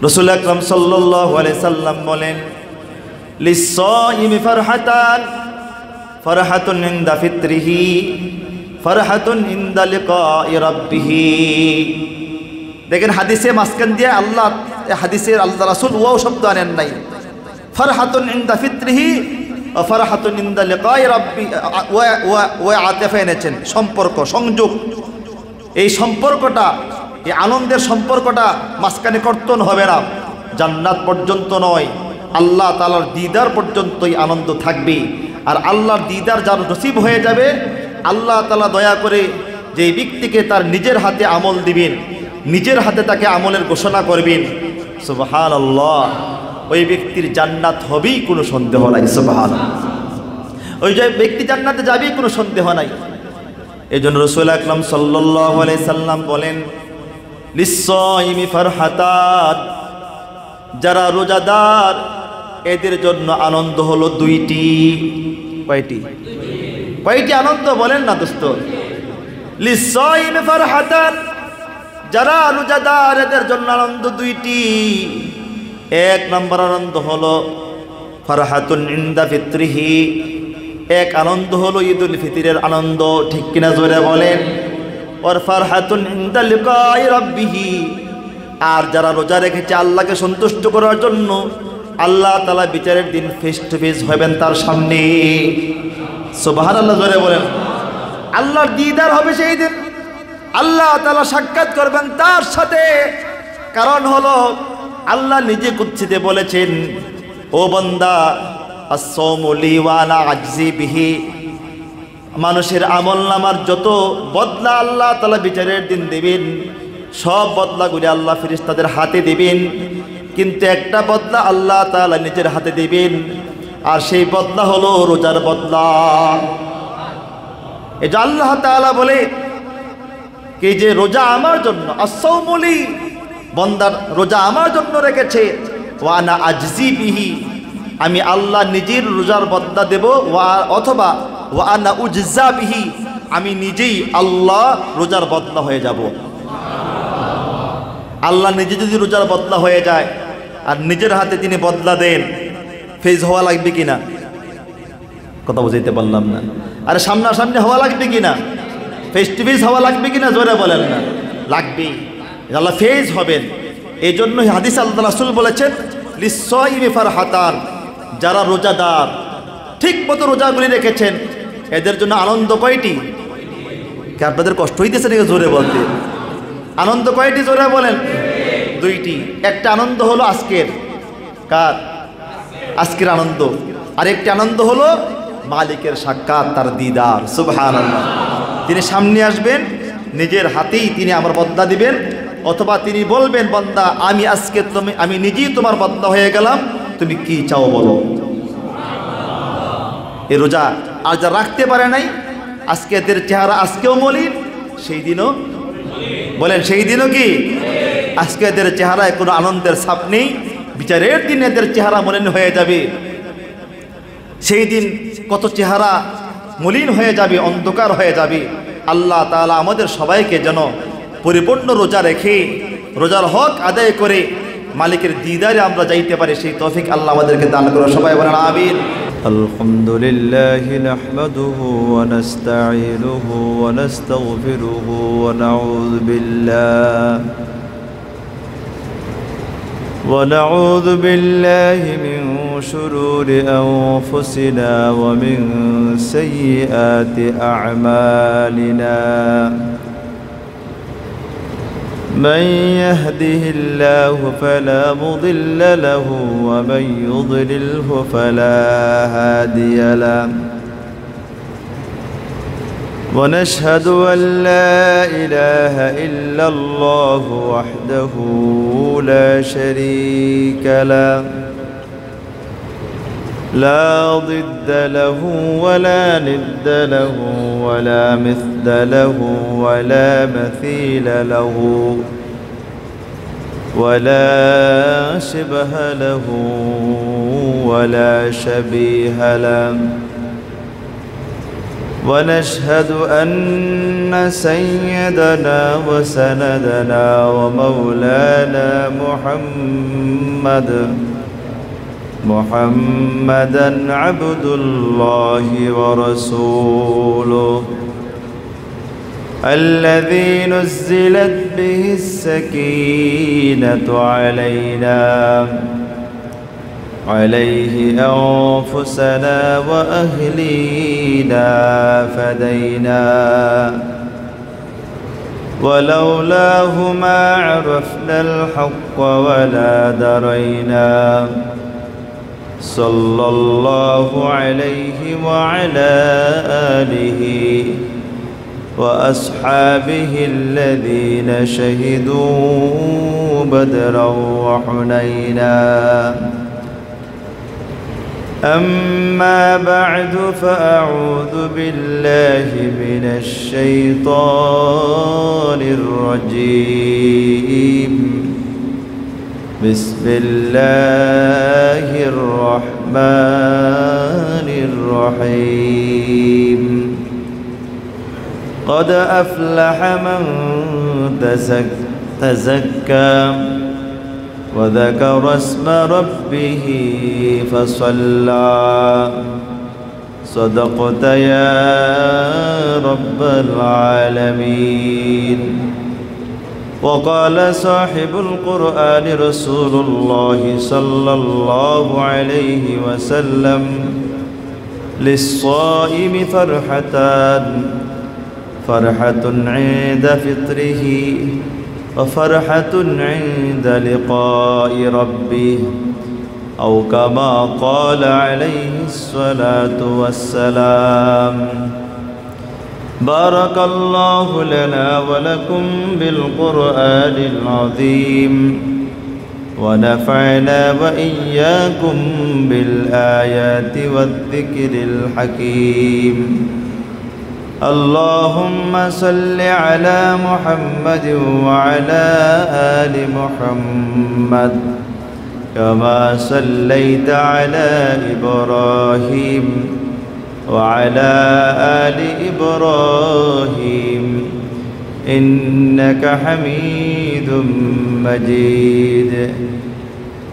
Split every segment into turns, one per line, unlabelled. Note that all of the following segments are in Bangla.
রাসূল আকরাম সাল্লাল্লাহু আলাইহি সাল্লাম বলেন, লিস-সাইমি ফারহাতান, ফারহাতুন ইনদা ফিত্রিহি, ফারহাতুন ইনদা লিকাই রাব্বিহি। দেখেন হাদিসে মাসকান দিয়ে আল্লাহ, হাদিসের আল্লাহ রাসূল ওয়াও শব্দ আনেন নাই। ফারহাতুন ইনদা ফিত্রিহি ওয়া ফারহাতুন ইনদা লিকাই রাব্বি, ওয়া আতিফা এনেছেন, সম্পর্ক, সংযোগ। এই সম্পর্কটা, এই আনন্দের সম্পর্কটা মাঝখানে কর্তন হবে না, জান্নাত পর্যন্ত নয়, আল্লাহ তাআলার দিদার পর্যন্তই আনন্দ থাকবে। আর আল্লাহর দিদার যার নসিব হয়ে যাবে, আল্লাহ তাআলা দয়া করে যে ব্যক্তিকে তার নিজের হাতে আমল দিবেন, নিজের হাতে তাকে আমলের ঘোষণা করবেন, সুবহানাল্লাহ, ওই ব্যক্তির জান্নাত হবেই, কোনো সন্দেহ নাই। সুবহানাল্লাহ, ওই যে ব্যক্তি জান্নাতে যাবেই, কোনো সন্দেহ নাই। এই জন্য রাসূল আকরাম সাল্লাল্লাহু আলাইহি সাল্লাম বলেন, লিস-সাইমি ফারহাতান, যারা রোজাদার এদের জন্য আনন্দ হলো দুইটি। কয়টি? কয়টি আনন্দ বলেন না দোস্ত? লিস-সাইমি ফারহাতান, যারা রোজাদার এদের জন্য আনন্দ দুইটি। এক নম্বর আনন্দ হলো ফারহাতুন ইনদা ফিত্রিহি, এক আনন্দ হলো ঈদুল ফিতরের আনন্দ, ঠিক কিনা জোরে বলেন। ওর ফারহাতুন ইনদা লিকাই রাব্বিহি, আর যারা রোজা রেখেছে আল্লাহকে সন্তুষ্ট করার জন্য, আল্লাহ তাআলা বিচারের দিন ফেস টু ফেস হবেন তার সামনে। সুবহানাল্লাহ, জোরে বলেন। আল্লাহর দিদার হবে সেই দিন, আল্লাহ তাআলা সাক্ষাৎ করবেন তার সাথে। কারণ হলো আল্লাহ নিজে কুদসিতে বলেছেন, ও বান্দা, আস-সাওমু লি ওয়া আনা আজজি বিহি, মানুষের আমলনামার যত বদলা আল্লাহ তাআলা বিচারের দিন দেবেন, সব বদলাগুলি আল্লাহ ফেরেশতাদের হাতে দেবেন, কিন্তু একটা বদলা আল্লাহ তাআলা নিজের হাতে দেবেন, আর সেই বদলা হলো রোজার বদলা। এই যে আল্লাহ তাআলা বলে কি যে রোজা আমার জন্য, আস-সাওমু লি, বান্দার রোজা আমার জন্য রেখেছে, ওয়া আনা আজজি বিহি, আমি আল্লাহ নিজের রোজার বদলা দেব, অথবা ওয়া আনা উজজা বিহি, আমি নিজেই আল্লাহ রোজার বদলা হয়ে যাব। আল্লাহ নিজে যদি রোজার বদলা হয়ে যায় আর নিজের হাতে তিনি বদলা দেন, ফেজ হওয়া লাগবে কিনা? কথা বুঝাইতে পারলাম না। আরে সামনাসামনি হওয়া লাগবে কিনা? ফেস টু ফেস হওয়া লাগবে কিনা? জোরে বলেন না। লাগবে, আল্লাহ ফেজ হবেন। এই জন্য হাদিস আল্লাহ রাসূল বলেছেন, লিস-সাইমি ফারহাতান, যারা রোজাদার ঠিক মতো রোজাগুলি রেখেছেন এদের জন্য আনন্দ কয়টি? কি আপনাদের কষ্ট হইতেছে নাকি জোরে বলতে? আনন্দ কয়টি জোরে বলেন? দুইটি। একটা আনন্দ হলো আজকের, কার? আজকের আনন্দ। আর একটি আনন্দ হলো মালিকের সাক্ষাৎ, তার দিদার। সুবহানাল্লাহ, তিনি সামনে আসবেন, নিজের হাতেই তিনি আমার বদলা দিবেন, অথবা তিনি বলবেন, বান্দা আমি আজকে আমি নিজেই তোমার বদলা হয়ে গেলাম, তুমি কি চাও বলো। এই রোজা আর যা রাখতে পারে নাই, আজকে এদের চেহারা আজকেও মলিন, সেই দিনও বলেন, সেই দিনও কি? আজকে এদের চেহারায় কোনো আনন্দের ছাপ নেই, বিচারের দিন এদের চেহারা মলিন হয়ে যাবে। সেই দিন কত চেহারা মলিন হয়ে যাবে, অন্ধকার হয়ে যাবে। আল্লাহ তাআলা আমাদের সবাইকে যেন পরিপূর্ণ রোজা রেখে, রোজার হক আদায় করে মালিকের দিদারে আমরা যাইতে পারি, সেই তৌফিক আল্লাহ আমাদেরকে দান করুন। সবাই বলেন আমিন।
আলহামদুলিল্লাহি নাহমাদুহু ওয়া নাস্তাঈনুহু ওয়া নাস্তাগফিরুহু ওয়া নাউযু বিল্লাহি মিন শুরুরি আনফুসিনা ওয়া মিন সাইয়্যাতি আ'মালিনা। من يهده الله فلا مضل له ومن يضلله فلا هادي له، ونشهد أن لا إله إلا الله وحده لا شريك له، لا ضد له ولا ند له ولا مثل له ولا مثيل له ولا شبه له ولا شبيه له، ونشهد أن سيدنا وسندنا ومولانا محمدا عبد الله ورسوله الذي نزلت به السكينة عليه أنفسنا وأهلينا فدينا ولولاه ما عرفنا الحق ولا درينا صلى الله عليه وعلى آله وأصحابه الذين شهدوا بدرا وحنينا أما بعد فأعوذ بالله من الشيطان الرجيم بسم الله الرحمن الرحيم قد أفلح من تزكى وذكر اسم ربه فصلى صدقت يا رب العالمين وقال صاحب القرآن رسول الله صلى الله عليه وسلم للصائم فرحتان فرحة عند فطره وفرحة عند لقاء ربه أو كما قال عليه الصلاة والسلام بارك الله لنا ولكم بالقرآن العظيم ونفعنا وإياكم بالآيات والذكر الحكيم اللهم صل على محمد وعلى آل محمد كما صليت على إبراهيم وعلى آل إبراهيم إنك حميد مجيد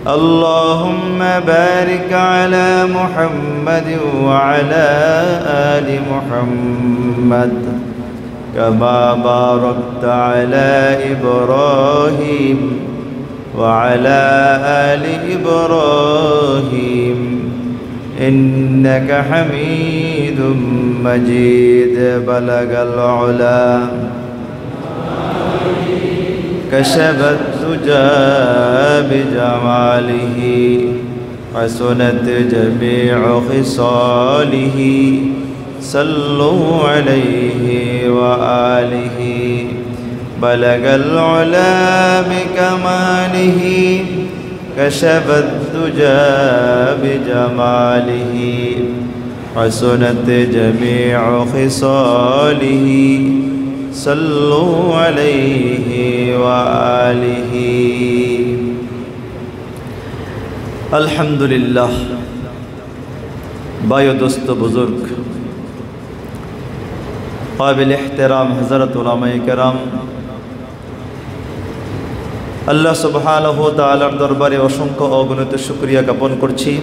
اللهم بارك على محمد وعلى آل محمد كما باركت على إبراهيم وعلى آل إبراهيم إنك حميد مجيد بلغ العلا كشف الدجى بجماله حسنت جميع خصاله صلوا عليه وآله بلغ العلا بكماله كشف الدجى بجماله حسنت جميع خصاله صلوا عليه وآله अल्हम्दुलिल्लाह बायो दोस्त बुजुर्ग काबिल एहतराम हज़रत उलमाए केराम अल्लाह सुब्हानाहु व ताआलार दरबारे असंख्य अगणित शुक्रिया ज्ञापन करछि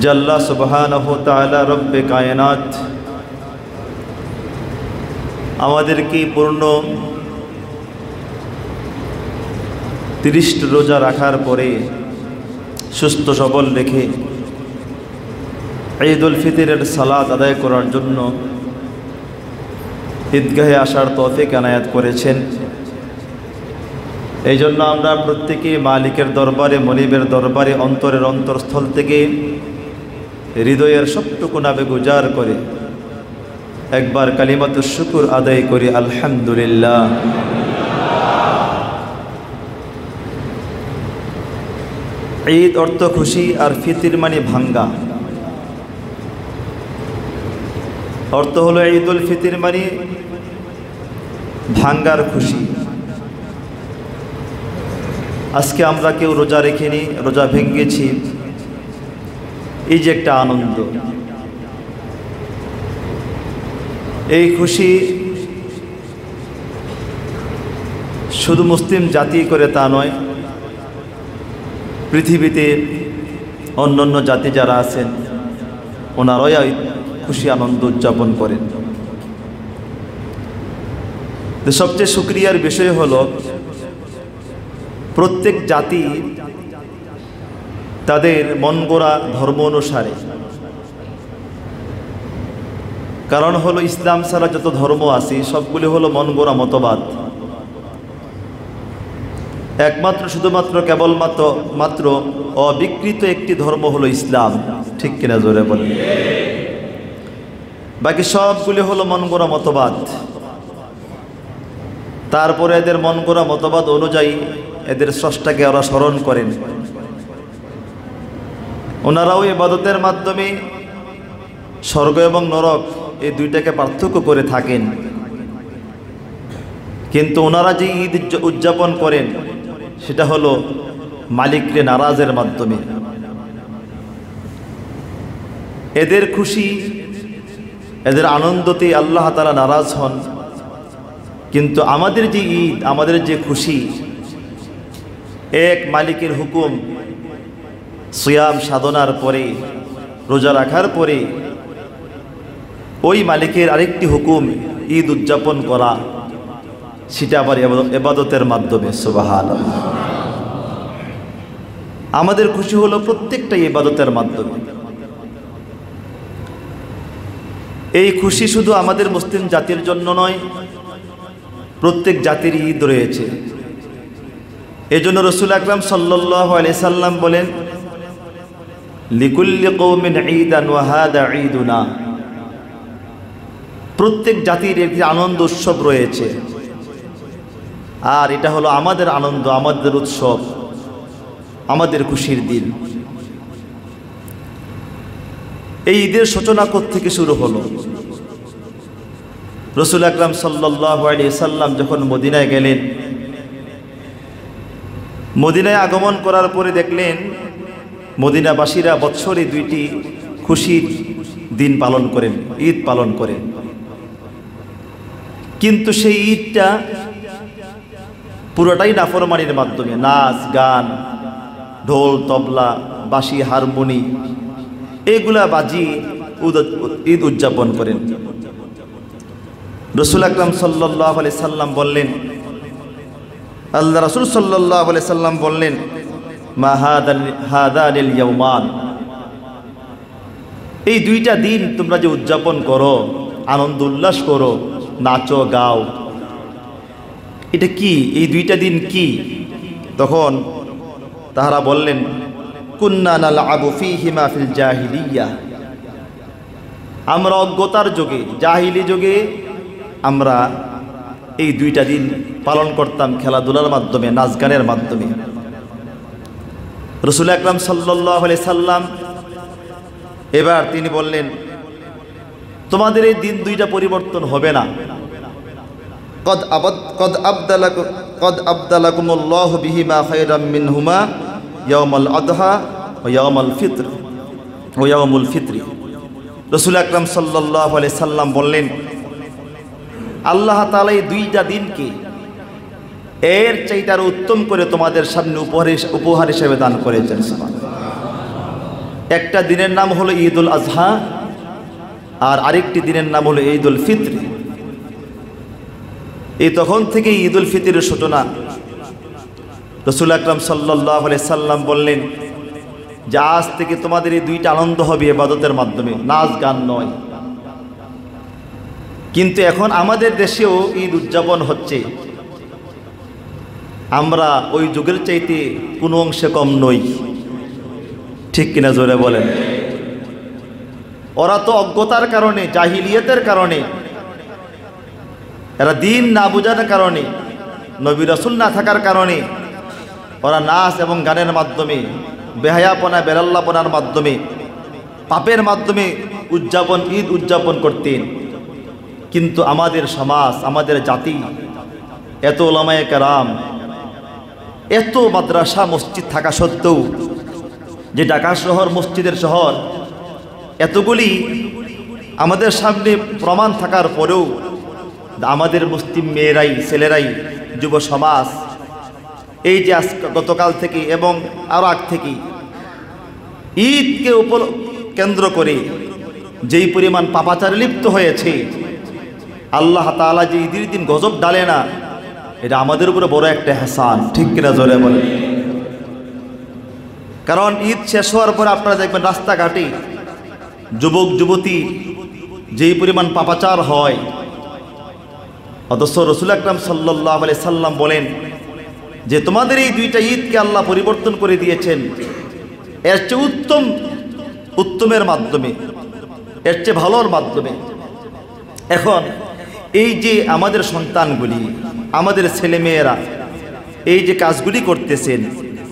जे अल्लाह सुब्हानाहु व ताआला रब्बे कायनात आमादेरके पूर्ण 30 रोजा राखार परे सुस्थ सबल रेखे ईद उल फितरेर सालात आदाय करार जन्य ईदगाहे आसार तौफिक अनायात करेछेन। এই জন্য আমরা প্রত্যেকে মালিকের দরবারে মনিবের দরবারে অন্তরের অন্তরস্থল থেকে হৃদয়ের সবটুকু নাবেগুজার করে একবার কালিমাতুশ শুকর আদায় করি আলহামদুলিল্লাহ। ঈদ অর্থ খুশি আর ফিতর মানে ভাঙ্গা। অর্থ হলো ঈদুল ফিতর মানে ভাঙ্গার খুশি। আজকে আমরা কেউ রোজা রেখেনি, রোজা ভেঙেছি, এই যে একটা আনন্দ, এই খুশি শুধু মুসলিম জাতি করে তা নয়, পৃথিবীতে অন্যান্য জাতি যারা আছেন ওনারাই খুশি আনন্দ উদযাপন করেন। তো সবচেয়ে শুকরিয়ার বিষয় হলো প্রত্যেক জাতি তাদের মন গড়া ধর্ম অনুসারে, কারণ হলো ইসলাম ছাড়া যত ধর্ম আছে সবগুলি হলো মন গড়া মতবাদ। একমাত্র শুধুমাত্র কেবলমাত্র অবিকৃত একটি ধর্ম হলো ইসলাম, ঠিক কিনা জোরে বলেন? বাকি সবগুলি হলো মন গড়া মতবাদ। তারপরে এদের মন গড়া মতবাদ অনুযায়ী এদের স্রষ্টাকে ওরা স্মরণ করেন। ওনারাও ইবাদতের মাধ্যমে স্বর্গ এবং নরক এই দুইটাকে পার্থক্য করে থাকেন, কিন্তু ওনারা যে ঈদ উদযাপন করেন সেটা হলো মালিককে নারাজের মাধ্যমে। এদের খুশি, এদের আনন্দতে আল্লাহ তাআলা নারাজ হন, কিন্তু আমাদের যে ঈদ, আমাদের যে খুশি, এক মালিকের হুকুম সিয়াম সাধনার পরে, রোজা রাখার পরে ওই মালিকের আরেকটি হুকুম ঈদ উদযাপন করা, সেটা আবার ইবাদতের মাধ্যমে। সুবহানাল্লাহ। আমাদের খুশি হলো প্রত্যেকটাই ইবাদতের মাধ্যমে। এই খুশি শুধু আমাদের মুসলিম জাতির জন্য নয়, প্রত্যেক জাতির ঈদ রয়েছে। এজন্য রাসূল আকরাম সাল্লাল্লাহু আলাইহি সাল্লাম বলেন, লিকুল্লি কওমিন ঈদান ওয়া হাদা ঈদুনা। প্রত্যেক জাতির একটি আনন্দ উৎসব রয়েছে, আর এটা হলো আমাদের আনন্দ, আমাদের উৎসব, আমাদের খুশির দিন। এই ঈদের সূচনা থেকে শুরু হলো। রাসূল আকরাম সাল্লাল্লাহু আলাইহি সাল্লাম যখন মদিনায় গেলেন, মদিনায় আগমন করার পরে দেখলেন মদিনাবাসীরা বৎসরে দুইটি খুশির দিন পালন করেন, ঈদ পালন করেন। কিন্তু সেই ঈদটা পুরোটাই নাফরমানির মাধ্যমে, নাচ গান, ঢোল তবলা, বাঁশি হারমোনি এগুলা বাজিয়ে ঈদ উদযাপন করেন। রাসূল আকরাম সাল্লাল্লাহু আলাইহি সাল্লাম বললেন, আল্লাহ রাসূল সাল্লাল্লাহু আলাইহি সাল্লাম বললেন, মা হাদানিল ইয়াওমান, এই দুইটা দিন তোমরা যে উদযাপন করো, আনন্দ উল্লাস করো, নাচো গাও, এটা কি? এই দুইটা দিন কি? তখন তাহারা বললেন, কুন্না নালআবু ফীহিমা ফিল জাহিলিয়া, আমরা অজ্ঞতার যুগে, জাহিলি যুগে আমরা এই দুইটা দিন পালন করতাম খেলাধুলার মাধ্যমে, নাচ গানের মাধ্যমে। রাসূল আকরাম সাল্লাল্লাহু আলাইহি সাল্লাম এবার তিনি বললেন, তোমাদের এই দিন দুইটা পরিবর্তন হবে না। কদ আবদালাকুমুল্লাহু বিহিমা খায়রাম মিনহুমা ইয়াউমাল আদহা ওয়া ইয়াউমাল ফিত্র ওয়া ইয়াউমুল ফিত্রি। রাসূল আকরাম সাল্লাল্লাহু আলাইহি সাল্লাম বললেন, আল্লাহ তাআলা এই দুইটা দিনকে এর চাইতে আরো উত্তম করে তোমাদের সামনে উপহার হিসেবে দান করেছেন। একটা দিনের নাম হলো ঈদুল আজহা, আর আরেকটি দিনের নাম হলো ঈদুল ফিত্র। এই তখন থেকে ঈদুল ফিতরের সূচনা। রাসূল আকরাম সাল্লাল্লাহু আলাইহি সাল্লাম বললেন যে আজ থেকে তোমাদের এই দুইটা আনন্দ হবে ইবাদতের মাধ্যমে, নাচ গান নয়। কিন্তু এখন আমাদের দেশেও ঈদ উদযাপন হচ্ছে, আমরা ওই যুগের চাইতে কোনো অংশে কম নই, ঠিক কিনা জোরে বলেন? ওরা তো অজ্ঞতার কারণে, জাহিলিয়াতের কারণে, এরা দিন না বোঝার কারণে, নবী রাসূল না থাকার কারণে ওরা নাচ এবং গানের মাধ্যমে, বেহায়াপনা বেরাল্লাপনার মাধ্যমে, পাপের মাধ্যমে ঈদ উদযাপন করতেন। কিন্তু আমাদের সমাজ, আমাদের জাতি, এত উলামায়ে কেরাম, এত মাদ্রাসা মসজিদ থাকা সত্ত্বেও, যে ঢাকা শহর মসজিদের শহর, এতগুলি
আমাদের সামনে প্রমাণ থাকার পরেও আমাদের মুসলিম মেয়েরাই, ছেলেরাই, যুব সমাজ এই যে গতকাল থেকে এবং আরও আগ থেকে ঈদকে কেন্দ্র করে যেই পরিমাণ পাপাচারে লিপ্ত হয়েছে, আল্লাহ তাআলা যে ঈদের দিন গজব ডালে না, এটা আমাদের উপরে বড় একটা এহসান। ঠিক কিনা জোরে বলেন? কারণ ঈদ শেষ হওয়ার পরে আপনারা দেখবেন রাস্তাঘাটে যুবক যুবতী যেই পরিমাণ পাপাচার হয়, অথচ রাসূল আকরাম সাল্লাল্লাহু আলাইহি সাল্লাম বলেন যে তোমাদের এই দুইটা ঈদকে আল্লাহ পরিবর্তন করে দিয়েছেন এর চেয়ে উত্তমের মাধ্যমে, এর চেয়ে ভালোর মাধ্যমে। এখন এই যে আমাদের সন্তানগুলি, আমাদের ছেলেমেয়েরা এই যে কাজগুলি করতেছেন,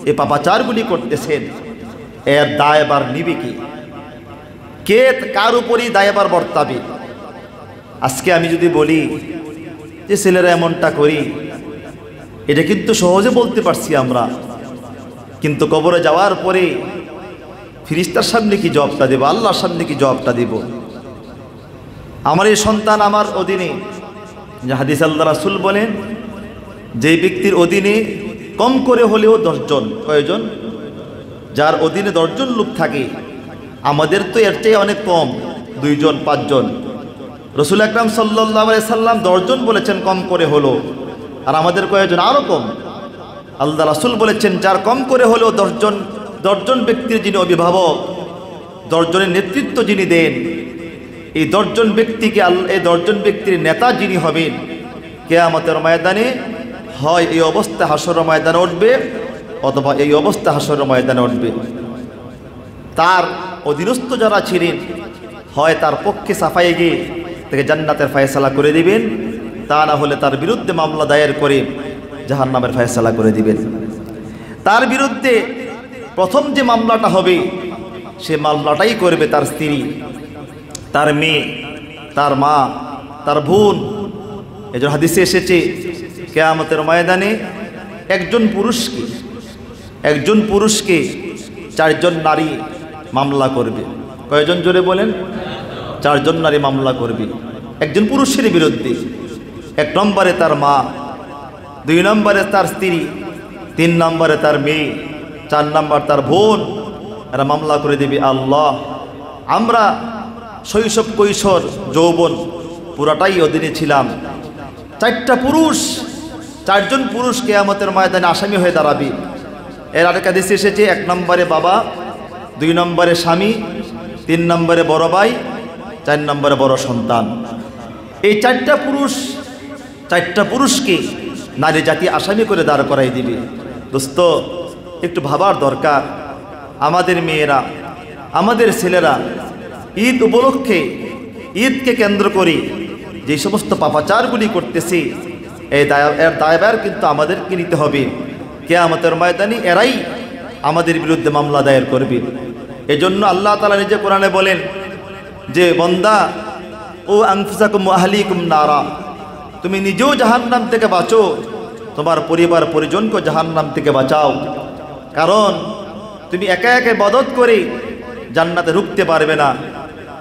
এই পাপাচারগুলি করতেছেন, এর দায়ভার নিবে কে? কার উপরই দায়ভার বর্তাবে? আজকে আমি যদি বলি যে ছেলেরা এমনটা করি, এটা কিন্তু সহজে বলতে পারছি আমরা, কিন্তু কবরে যাওয়ার পরে ফেরেশতার সামনে কি জবাবটা দেব? আল্লাহর সামনে কি জবাবটা দেব? আমার এই সন্তান আমার অধীনে, যে হাদিস আল্লাহ রাসূল বলেন যে ব্যক্তির অধীনে কম করে হলেও 10 জন, কয়জন? যার অধীনে 10 জন লোক থাকে, আমাদের তো এর চেয়ে অনেক কম, 2 জন 5 জন। রাসূল আকরাম সাল্লাল্লাহু আলাইহি সাল্লাম 10 জন বলেছেন কম করে হলো, আর আমাদের কয়জন? আরও কম। আল্লাহ রাসূল বলেছেন যার কম করে হলেও 10 জন ব্যক্তির যিনি অভিভাবক, 10 জনের নেতৃত্ব যিনি দেন, এই 10 জন ব্যক্তিকে এই 10 জন ব্যক্তির নেতা যিনি হবেন, কিয়ামতের ময়দানে হয় এই অবস্থা হাসরের ময়দানে উঠবে, অথবা এই অবস্থা হাসরের ময়দানে উঠবে। তার অধীনস্থ যারা ছিলেন হয় তার পক্ষে সাফাই গিয়ে তাকে জান্নাতের ফয়সালা করে দিবেন, তা না হলে তার বিরুদ্ধে মামলা দায়ের করে জাহান্নামের ফয়সালা করে দিবেন। তার বিরুদ্ধে প্রথম যে মামলাটা হবে, সে মামলাটাই করবে তার স্ত্রী, তার মেয়ে, তার মা, তার বোন। এজন্য হাদিসে এসেছে কিয়ামতের ময়দানে একজন পুরুষকে 4 জন নারী মামলা করবে। কয়জন? জোরে বলেন। 4 জন নারী মামলা করবে একজন পুরুষের বিরুদ্ধে। 1 নম্বরে তার মা, 2 নম্বরে তার স্ত্রী, 3 নম্বরে তার মেয়ে, 4 নম্বর তার বোন। এরা মামলা করে দেবে, আল্লাহ আমরা শৈশব, কৈশোর, যৌবন পুরাটাই অধীনে ছিলাম। 4 জন পুরুষ কিয়ামতের ময়দানে আসামি হয়ে দাঁড়াবে। এর আরেক হাদিসে এসেছে 1 নম্বরে বাবা, 2 নম্বরে স্বামী, 3 নম্বরে বড় ভাই, 4 নম্বরে বড় সন্তান। এই 4টা পুরুষকে নারী জাতি আসামি করে দাঁড় করাই দিবে। দোস্ত, একটু ভাবার দরকার। আমাদের মেয়েরা, আমাদের ছেলেরা ঈদ উপলক্ষে, ঈদকে কেন্দ্র করে যে সমস্ত পাপাচারগুলি করতেছে, এর দায়ভার কিন্তু আমাদেরকে নিতে হবে। কিয়ামতের ময়দানে এরাই আমাদের বিরুদ্ধে মামলা দায়ের করবে। এজন্য আল্লাহ তাআলা নিজে কোরআনে বলেন যে বান্দা, ও আনফুসাকুম ওয়া আহলিকুম নারা, তুমি নিজেও জাহান্নাম থেকে বাঁচো, তোমার পরিবার পরিজনকে জাহান্নাম থেকে বাঁচাও। কারণ তুমি একা একা ইবাদত করে জান্নাতে ঢুকতে পারবে না।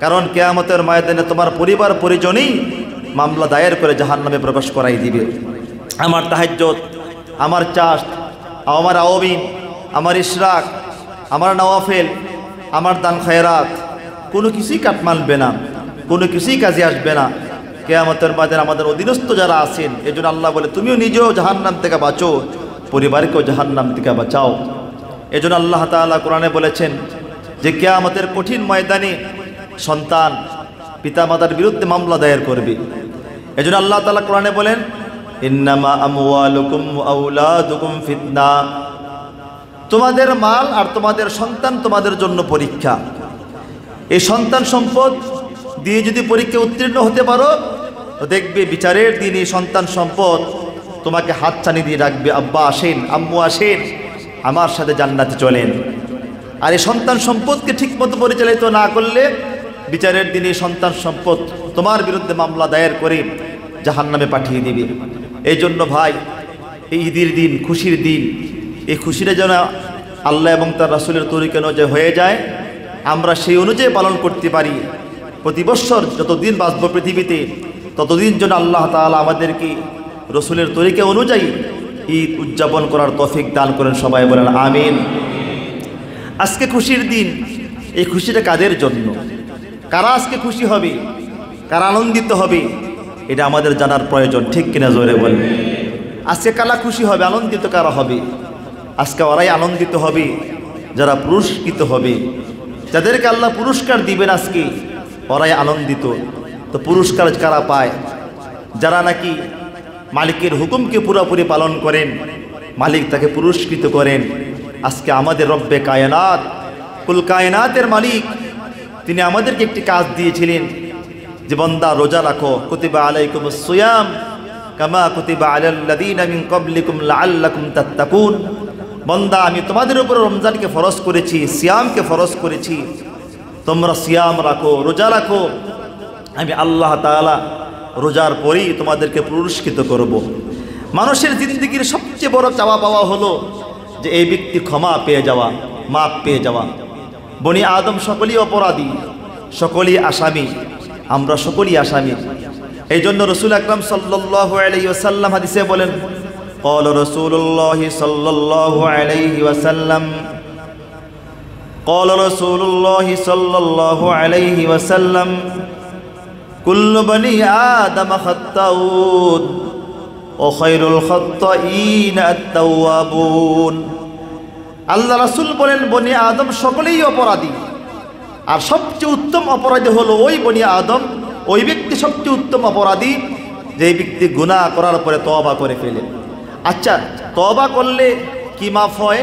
কারণ কিয়ামতের ময়দানে তোমার পরিবার পরিজনই মামলা দায়ের করে জাহান্নামে প্রবেশ করাই দিবে। আমার তাহাজ্জুদ, আমার চাষ, আমার আওয়াবিন, আমার ইশরাক, আমার নওয়াফেল, আমার দান খায়রাত কোনো কিছুই কাট মানবে না, কোনো কিছুই কাজে আসবে না কিয়ামতের ময়দানে আমাদের অধীনস্থ যারা আছেন। এজন্য আল্লাহ বলে তুমিও নিজেও জাহান্নাম থেকে বাঁচো, পরিবারকেও জাহান্নাম থেকে বাঁচাও। এজন্য আল্লাহ তাআলা কোরআনে বলেছেন যে কিয়ামতের কঠিন ময়দানে সন্তান পিতামাতার বিরুদ্ধে মামলা দায়ের করবে। এজন্য আল্লাহ তাআলা কোরআনে বলেন ইন্নামা আমওয়ালুকুম ওয়া আওলাদুকুম ফিতনা, তোমাদের মাল আর তোমাদের সন্তান তোমাদের জন্য পরীক্ষা। এই সন্তান সম্পদ দিয়ে যদি পরীক্ষা উত্তীর্ণ হতে পারো, তো দেখবে বিচারের দিন এই সন্তান সম্পদ তোমাকে হাতছানি দিয়ে রাখবে, আব্বা আসেন, আম্মু আসেন, আমার সাথে জান্নাতে চলেন। আর এই সন্তান সম্পদকে ঠিকমতো পরিচালিত না করলে বিচারের দিনে সন্তান সম্পদ তোমার বিরুদ্ধে মামলা দায়ের করে জাহান্নামে পাঠিয়ে দিবে। এই জন্য ভাই, এই ঈদের দিন, খুশির দিন, এই খুশিটা যেন আল্লাহ এবং তার রাসূলের তরিকা অনুযায়ী হয়ে যায়, আমরা সেই অনুযায়ী পালন করতে পারি। প্রতি বৎসর যতদিন বাঁচব পৃথিবীতে ততদিন যেন আল্লাহ তাআলা আমাদেরকে রসুলের তরিকা অনুযায়ী ঈদ উদযাপন করার তৌফিক দান করেন। সবাই বলেন আমিন। আজকে খুশির দিন, এই খুশিটা কাদের জন্য? কারা আজকে খুশি হবে, কারা আনন্দিত হবে, এটা আমাদের জানার প্রয়োজন, ঠিক কিনা জোরে বলেন। আজকে কারা খুশি হবে, আনন্দিত কারা হবে? আজকে ওরাই আনন্দিত হবে যারা পুরস্কৃত হবে, যাদেরকে আল্লাহ পুরস্কার দিবেন আজকে ওরাই আনন্দিত। তো পুরস্কার কারা পায়? যারা নাকি মালিকের হুকুমকে পুরোপুরি পালন করেন, মালিক তাকে পুরস্কৃত করেন। আজকে আমাদের রব্বে কায়নাত, কুল কায়নাতের মালিক, তিনি আমাদেরকে একটি কাজ দিয়েছিলেন যে বান্দা রোজা রাখো, কুতিবা আলাইকুমুস সিয়াম কামা কুতিবা আলাল্লাযীনা মিন ক্বাবলিকুম লাআল্লাকুম তাত্তাকুন। বান্দা আমি তোমাদের উপর রমজানকে ফরজ করেছি, সিয়ামকে ফরজ করেছি, তোমরা সিয়াম রাখো, রোজা রাখো। আমি আল্লাহ তাআলা রোজার পরেই তোমাদেরকে পুরস্কৃত করব। মানুষের জিন্দেগির সবচেয়ে বড় চাওয়া পাওয়া হলো যে এই ব্যক্তি ক্ষমা পেয়ে যাওয়া, মাপ পেয়ে যাওয়া। বনি আদম সকলেই অপরাধী, সকলেই আসামি, আমরা সকলেই আসামি। এই জন্য রসুল আকরাম সাল্লাল্লাহু আলাইহি ওয়াসাল্লাম হাদিসে বলেন, قال رسول الله صلى الله عليه وسلم قال رسول الله صلى الله عليه وسلم كل بني آدم خطاؤون وخير الخطائين التوابون। আল্লাহ রাসূল বলেন বনি আদম সকলেই অপরাধী, আর সবচেয়ে উত্তম অপরাধী হলো ওই বনি আদম, ওই ব্যক্তি সবচেয়ে উত্তম অপরাধী যে ব্যক্তি গুনাহ করার পরে তওবা করে ফেলে। আচ্ছা, তওবা করলে কি মাফ হয়?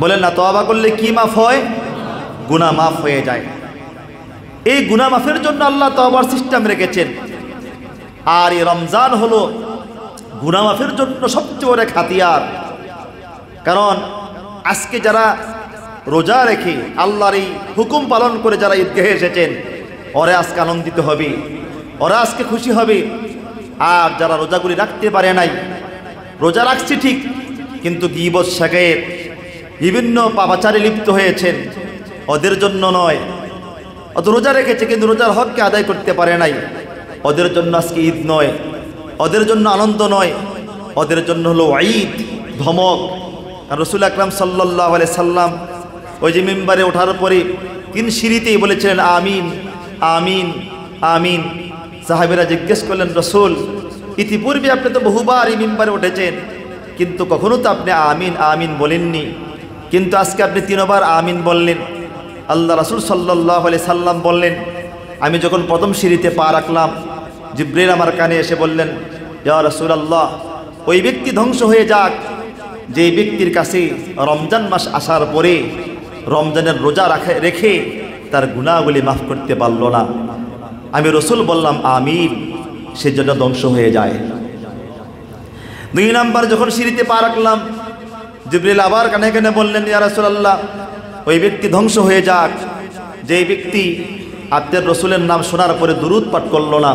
বলেন না, তওবা করলে কি মাফ হয়? গুনাহ মাফ হয়ে যায়। এই গুনাহ মাফের জন্য আল্লাহ তওবার সিস্টেম রেখেছেন। আর এই রমজান হলো গুনাহ মাফের জন্য সবচেয়ে বড় হাতিয়ার। কারণ আজকে যারা রোজা রেখে আল্লাহর এই হুকুম পালন করে যারা ঈদগাহে এসেছেন, ওরা আজকে আনন্দিত হবে, ওরা আজকে খুশি হবে। আর যারা রোজাগুলি রাখতে পারে নাই, রোজা রাখছি ঠিক কিন্তু গীবত শাকায়েত বিভিন্ন পাপাচারে লিপ্ত হয়েছেন, ওদের জন্য নয়। অত রোজা রেখেছে কিন্তু রোজার হককে আদায় করতে পারে নাই, ওদের জন্য আজকে ঈদ নয়, ওদের জন্য আনন্দ নয়, ওদের জন্য হলো ঈদ, ধমক। আর রাসূল আকরাম সাল্লাল্লাহু আলাইহি সাল্লাম ওই যে মিম্বারে ওঠার পরে 3 সিঁড়িতেই বলেছিলেন আমিন আমিন আমিন। সাহাবীরা জিজ্ঞেস করলেন, রাসূল ইতিপূর্বে আপনি তো বহুবার এই মিম্বারে উঠেছেন কিন্তু কখনো তো আপনি আমিন আমিন বলেননি, কিন্তু আজকে আপনি 3বার আমিন বললেন। আল্লাহ রাসূল সাল্লাল্লাহু আলাইহি সাল্লাম বললেন, আমি যখন প্রথম সিঁড়িতে পা রাখলাম, জিবরিল আমার কানে এসে বললেন, ইয়া রাসূলুল্লাহ, ওই ব্যক্তি ধ্বংস হয়ে যাক যে ব্যক্তির কাছে রমজান মাস আসার পরে রমজানের রোজা রেখে তার গুনাহগুলি মাফ করতে পারল না। আমি রসুল বললাম আমিন, সেজন্য ধ্বংস হয়ে যায়। 2 নাম্বার যখন সিঁড়িতে পা রাখলাম, জিবরিল আবার কানে কানে বললেন, ইয়া রাসূলুল্লাহ, ওই ব্যক্তি ধ্বংস হয়ে যাক যে ব্যক্তি আপনার রসুলের নাম শোনার পরে দুরূদ পাঠ করল না,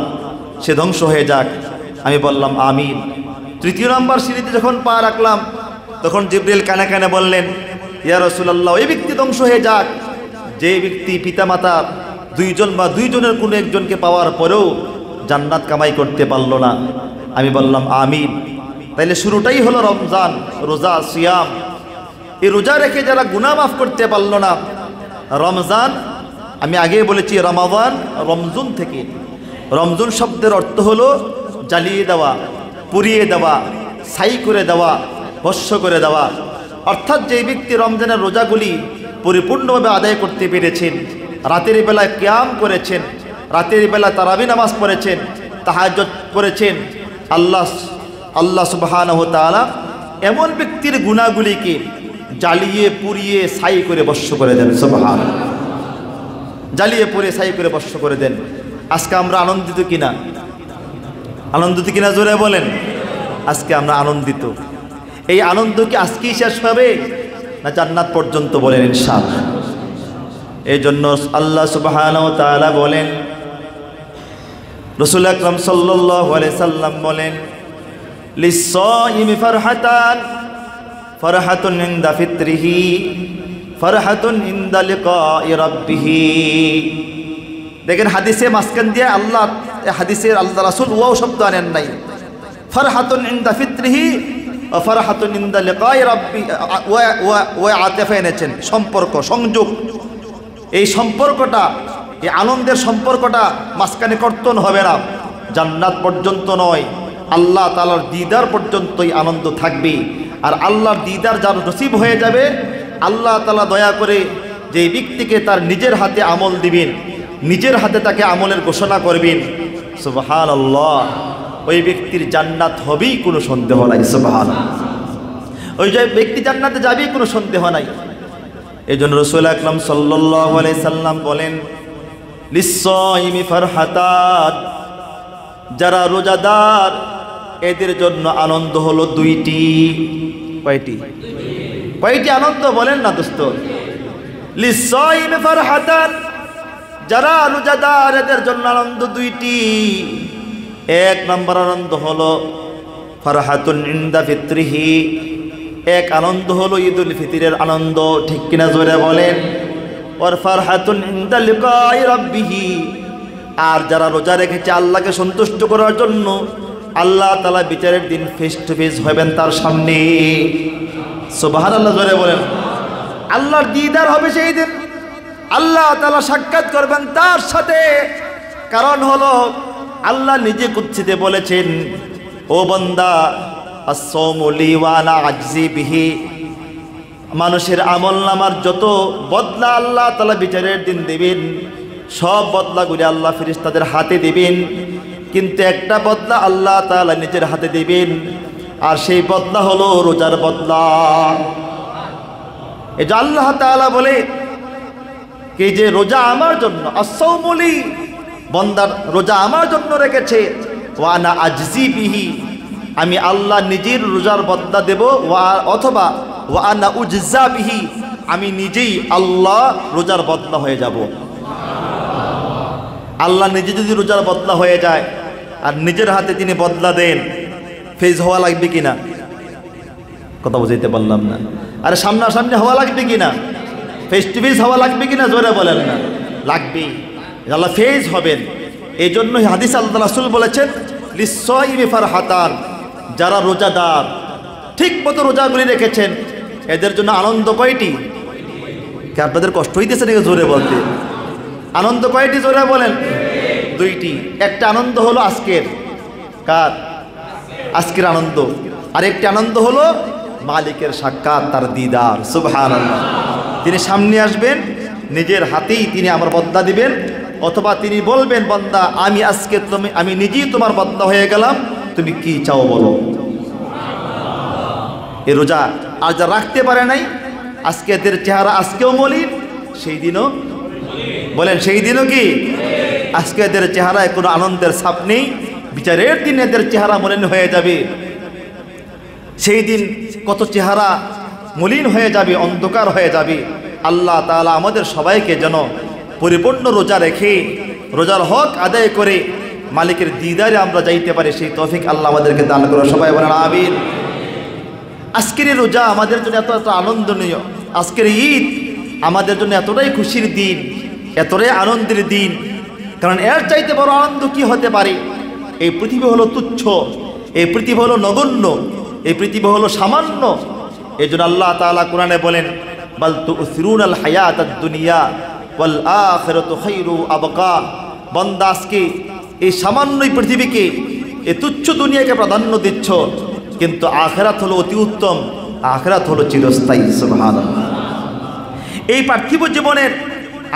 সে ধ্বংস হয়ে যাক। আমি বললাম আমিন। 3 নাম্বার সিঁড়িতে যখন পা রাখলাম তখন জিবরিল কানে কানে বললেন, ইয়া রাসূলুল্লাহ, ওই ব্যক্তি ধ্বংস হয়ে যাক যে ব্যক্তি পিতামাতা 2 জন বা 2 জনের কোনো একজনকে পাওয়ার পরেও জান্নাত কামাই করতে পারল না। আমি বললাম আমিন। তাইলে শুরুটাই হলো রমজান, রোজা, সিয়াম। এই রোজা রেখে যারা গুনাহ মাফ করতে পারল না, রমজান, আমি আগে বলেছি রমাদান রমজুন থেকে। রমজুন শব্দের অর্থ হলো জ্বালিয়ে দেওয়া, পুড়িয়ে দেওয়া, ছাই করে দেওয়া, ভস্ম করে দেওয়া। অর্থাৎ যে ব্যক্তি রমজানের রোজাগুলি পরিপূর্ণভাবে আদায় করতে পেরেছেন, রাতের বেলায় কিয়াম করেছেন, রাতের বেলায় তারাবি নামাজ পড়েছেন, তাহাজ্জুদ করেছেন, আল্লাহ সুবহানাহু ওয়া তাআলা এমন ব্যক্তির গুনাহগুলিকে জ্বালিয়ে পুড়িয়ে ছাই করে ভস্ম করে দেন। সুবহানাল্লাহ, জ্বালিয়ে পুড়িয়ে ছাই করে ভস্ম করে দেন। আজকে আমরা আনন্দিত কিনা? আনন্দিত কিনা জোরে বলেন। আজকে আমরা আনন্দিত। এই আনন্দ কি আজকেই শেষ হবে না জান্নাত পর্যন্ত? বলেন ইনশাআল্লাহ। এই জন্য আল্লাহ সুবহানাহু ওয়া তাআলা বলেন, রাসূল আকরাম সাল্লাল্লাহু আলাইহি সাল্লাম বলেন, লিস-সাইমি ফারহাতান, ফারহাতুন ইনদা ফিত্রিহি, ফারহাতুন ইনদা লিকাই রাব্বিহি। দেখেন হাদিসে মাঝখান দিয়ে আল্লাহ, হাদিসের আল্লাহ রাসূল ওয়াও শব্দ আনেন নাই। ফারহাতুন ইনদা ফিত্রিহি ওয়া ফারহাতুন ইনদা লিকাই রাব্বি, ওয়া আতিফা এনেছেন, সম্পর্ক, সংযোগ। এই সম্পর্কটা, এই আনন্দের সম্পর্কটা মাঝখানে কর্তন হবে না, জান্নাত পর্যন্ত নয়, আল্লাহ তাআলার দিদার পর্যন্তই আনন্দ থাকবে। আর আল্লাহর দিদার যার নসিব হয়ে যাবে, আল্লাহ তাআলা দয়া করে যে ব্যক্তিকে তার নিজের হাতে আমল দিবেন, নিজের হাতে তাকে আমলের ঘোষণা করবেন, সুবহানাল্লাহ, ওই ব্যক্তির জান্নাত হবেই, কোনো সন্দেহ নাই। সুবহানাল্লাহ, ওই যে ব্যক্তি জান্নাতে যাবেই, কোনো সন্দেহ নাই। এই জন্য রাসূল আকরাম সাল্লাল্লাহু আলাইহি সাল্লাম বলেন, লিস-সাইমি ফারহাতান, যারা রোজাদার এদের জন্য আনন্দ হলো দুইটি। কয়টি? কয়টি আনন্দ বলেন না দোস্ত? লিস-সাইমি ফারহাতান, যারা রোজাদার এদের জন্য আনন্দ দুইটি। এক নম্বর আনন্দ হলো ফারহাতুন ইনদা ফিত্রিহি, এক আনন্দ হলো ঈদুল ফিতরের আনন্দ, ঠিক কিনা জোরে বলেন। ওয়ার ফারহাতুন ইনদা লিকাই রাব্বিহি, আর যারা রোজা রেখেছে আল্লাহকে সন্তুষ্ট করার জন্য, আল্লাহ তাআলা বিচারের দিন ফেস টু ফেস হবেন তার সামনে। সুবহানাল্লাহ, জোরে বলেন। আল্লাহর দিদার হবে সেই দিন, আল্লাহ তাআলা সাক্ষাৎ করবেন তার সাথে। কারণ হলো আল্লাহ নিজে কুদসিতে বলেছেন, ও বান্দা, আস-সাওমু লি ওয়া আনা আজজি বিহি, মানুষের আমলনামার যত বদলা আল্লাহ তাআলা বিচারের দিন দেবেন, সব বদলাগুলি আল্লাহ ফেরেশতাদের হাতে দেবেন, কিন্তু একটা বদলা আল্লাহ তাআলা নিজের হাতে দেবেন, আর সেই বদলা হলো রোজার বদলা। এই যে আল্লাহ তাআলা বলে কি যে রোজা আমার জন্য, আস-সাওমু লি, বান্দার রোজা আমার জন্য রেখেছে, ওয়া আনা আজজি বিহি, আমি আল্লাহ নিজের রোজার বদলা দেব, অথবা ওয়া আনা উজজা বিহি, আমি নিজেই আল্লাহ রোজার বদলা হয়ে যাব। আল্লাহ নিজে যদি রোজার বদলা হয়ে যায় আর নিজের হাতে তিনি বদলা দেন, ফেজ হওয়া লাগবে কিনা? কথা বুঝাইতে পারলাম না। আরে সামনাসামনি হওয়া লাগবে কিনা? ফেস টু ফেস হওয়া লাগবে কিনা? জোরে বলেন না। লাগবেই, আল্লাহ ফেজ হবেন। এই জন্য হাদিস আল্লাহ রাসূল বলেছেন, লিস-সাইমি ফারহাতান, যারা রোজাদার ঠিক মতো রোজাগুলি রেখেছেন এদের জন্য আনন্দ কয়টি? কে আপনাদের কষ্ট হইতেছে নাকি জোরে বলতে? আনন্দ কয়টি জোরে বলেন? দুইটি। একটা আনন্দ হলো আজকের, কার? আজকের আনন্দ। আর একটি আনন্দ হলো মালিকের সাক্ষাৎ, তার দিদার। সুবহানাল্লাহ, তিনি সামনে আসবেন, নিজের হাতেই তিনি আমার বদলা দিবেন, অথবা তিনি বলবেন, বান্দা আমি আজকে আমি নিজেই তোমার বদলা হয়ে গেলাম, তুমি কি চাও বলো। এই রোজা আর যা রাখতে পারে নাই, আজকে এদের চেহারা আজকেও মলিন, সেই দিনও বলেন, সেই দিনও কি? আজকে এদের চেহারায় কোনো আনন্দের ছাপ নেই, বিচারের দিন এদের চেহারা মলিন হয়ে যাবে। সেই দিন কত চেহারা মলিন হয়ে যাবে, অন্ধকার হয়ে যাবে। আল্লাহ তাআলা আমাদের সবাইকে যেন পরিপূর্ণ রোজা রেখে, রোজার হক আদায় করে মালিকের দিদারে আমরা যাইতে পারি, সেই তৌফিক আল্লাহ আমাদেরকে দান করো। সবাই বলেন আমিন। আজকের এই রোজা আমাদের জন্য এত আনন্দনীয়, আজকের ঈদ আমাদের জন্য এতটাই খুশির দিন, এতটাই আনন্দের দিন, কারণ এর চাইতে বড় আনন্দ কি হতে পারে? এই পৃথিবী হলো তুচ্ছ, এই পৃথিবী হলো নগণ্য, এই পৃথিবী হলো সামান্য। এই জন্য আল্লাহ তাআলা কোরআনে বলেন, বাল তুসিরুনাল হায়াতাদ দুনিয়া ওয়াল আখিরাতু খায়রু আবকা। বান্দা আজকে এই সামান্য পৃথিবীকে, এই তুচ্ছ দুনিয়াকে প্রাধান্য দিচ্ছ, কিন্তু আখিরাত হলো অতি উত্তম, আখিরাত হলো চিরস্থায়ী। সুবহানাল্লাহ। এই পার্থিব জীবনের